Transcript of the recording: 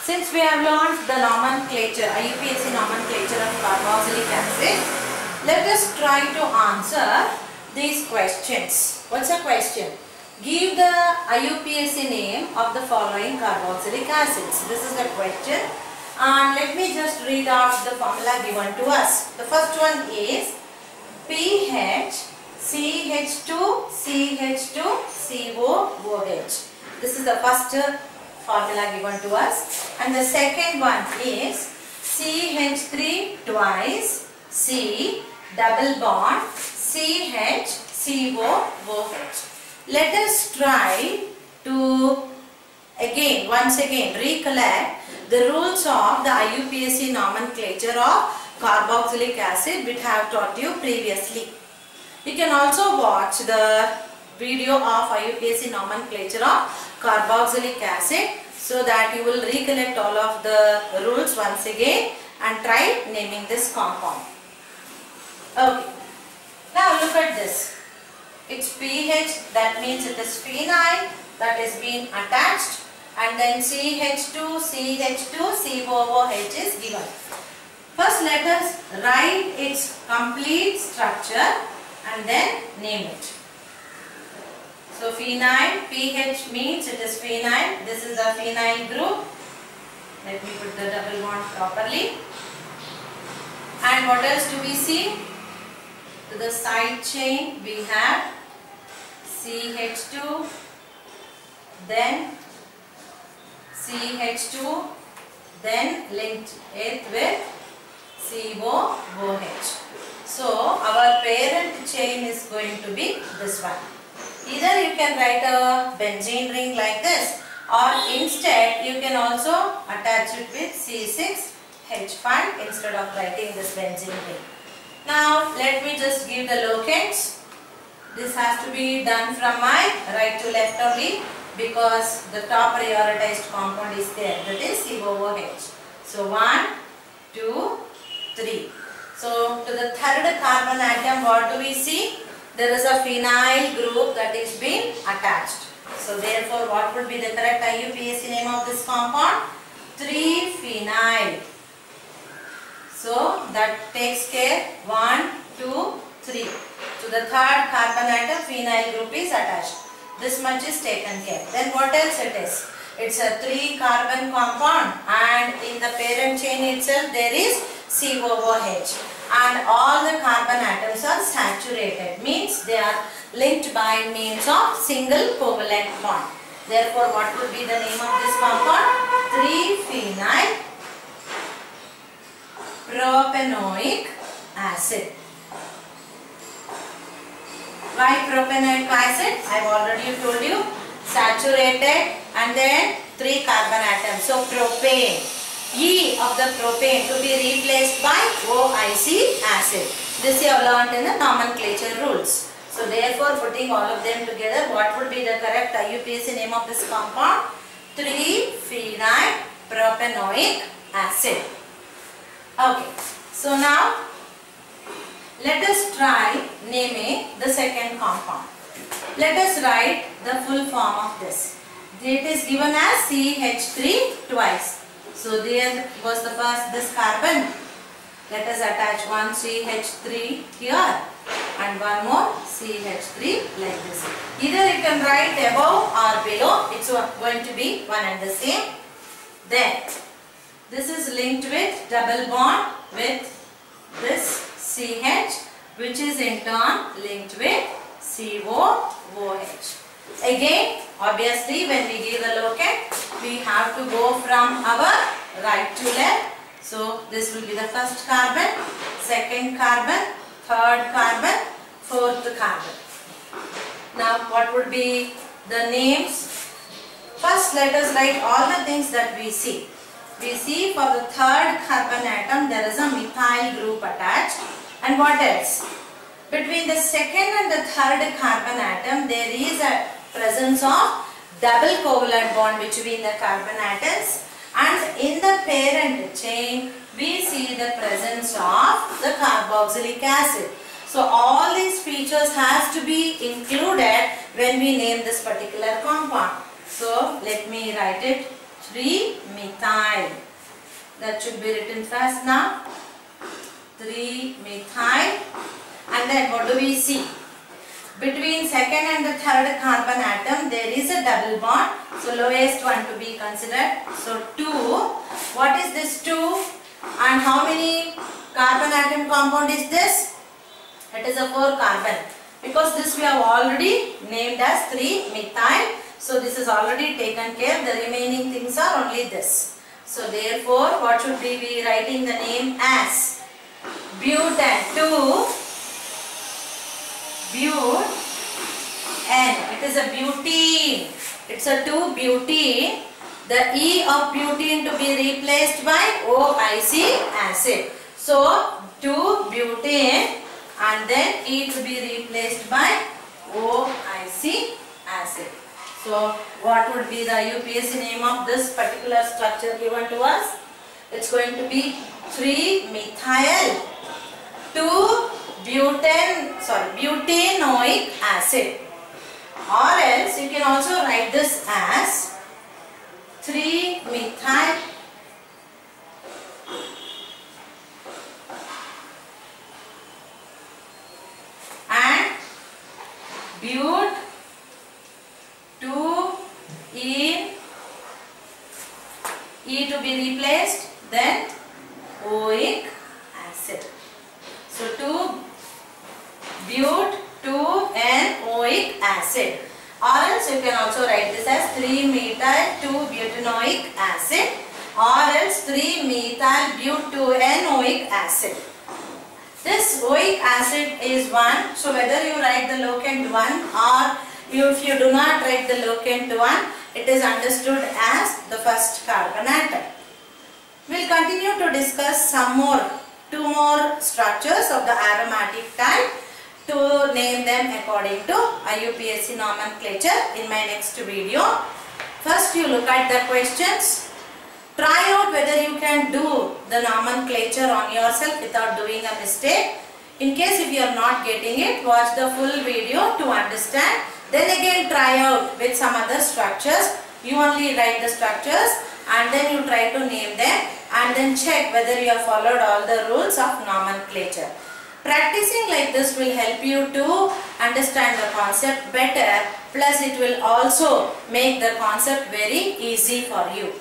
Since we have learned the nomenclature, IUPAC nomenclature of carboxylic acid, let us try to answer these questions. What's the question? Give the IUPAC name of the following carboxylic acids. This is the question. And let me just read out the formula given to us. The first one is PH CH2 CH2 COOH. This is the first formula given to us. And the second one is CH3 twice C double bond CH COOH. Let us try to once again recollect the rules of the IUPAC nomenclature of carboxylic acid which I have taught you previously. You can also watch the video of IUPAC nomenclature of carboxylic acid so that you will recollect all of the rules once again and try naming this compound. Okay. Now look at this. It's pH, that means it is phenyl that is being attached, and then CH2, CH2, COOH is given. First let us write its complete structure and then name it. So phenyl, pH means it is phenyl. This is the phenyl group. Let me put the double bond properly. And what else do we see? To the side chain we have CH2, then CH2, then linked it with COOH. So our parent chain is going to be this one. Either you can write a benzene ring like this, or instead you can also attach it with C6H5 instead of writing this benzene ring. Now let me just give the locates. This has to be done from my right to left only because the top prioritized compound is there, that is COOH. So 1, 2, 3. So to the third carbon atom, what do we see? There is a phenyl group that is being attached. So therefore what would be the correct IUPAC name of this compound? 3-phenyl. So that takes care 1, 2, 3. To the third carbon atom, phenyl group is attached. This much is taken care. Then what else it is? It's a 3-carbon compound, and in the parent chain itself there is COOH. And all the carbon atoms are saturated, means they are linked by means of single covalent bond. Therefore what would be the name of this compound? 3-phenyl propanoic acid. Why propanoic acid? I have already told you, saturated and then 3 carbon atoms. So propane, E of the propane to be replaced by OIC acid. This you have learnt in the nomenclature rules. So therefore putting all of them together, what would be the correct IUPAC name of this compound? 3-phenyl propanoic acid. Okay, so now let us try naming the second compound. Let us write the full form of this. It is given as CH3 twice. So there was the first this carbon. Let us attach one CH3 here and one more CH3 like this. Either you can write above or below. It's going to be one and the same. Then this is linked with double bond with this CH, which is in turn linked with COOH. Again, obviously when we give the locate, we have to go from our right to left. So this will be the first carbon, second carbon, third carbon, fourth carbon. Now what would be the names? First let us write all the things that we see. We see for the third carbon atom there is a methyl group attached. And what else? Between the second and the third carbon atom there is a presence of double covalent bond between the carbon atoms, and in the parent chain we see the presence of the carboxylic acid. So all these features has to be included when we name this particular compound. So let me write it 3-methyl. That should be written fast now. 3-methyl. And then what do we see? Between second and the third carbon atom there is a double bond. So lowest one to be considered. So 2. What is this 2? And how many carbon atom compound is this? It is a 4 carbon. Because this we have already named as 3-methyl. So this is already taken care. The remaining things are only this. So therefore what should we be writing the name as? Butane. 2. Butane. It is a butene. It's a 2-butene. The E of butene to be replaced by OIC acid. So 2-butane and then E to be replaced by OIC acid. So what would be the IUPAC name of this particular structure given to us? It's going to be 3-methyl 2-butanoic acid. Or else you can also write this as 3-methyl and but 2-ene, E to be replaced, then oic acid. So 2-but-2-enoic acid. Or else you can also write this as 3-methyl 2-butanoic acid or else 3-methyl-but-2-enoic acid. This oic acid is 1. So whether you write the locant 1 or if you do not write the locant 1, it is understood as the first carbon atom. We will continue to discuss two more structures of the aromatic type to name them according to IUPAC nomenclature in my next video. First you look at the questions. Try out whether you can do the nomenclature on yourself without doing a mistake. In case if you are not getting it, watch the full video to understand. Then again try out with some other structures. You only write the structures and then you try to name them and then check whether you have followed all the rules of nomenclature. Practicing like this will help you to understand the concept better, plus it will also make the concept very easy for you.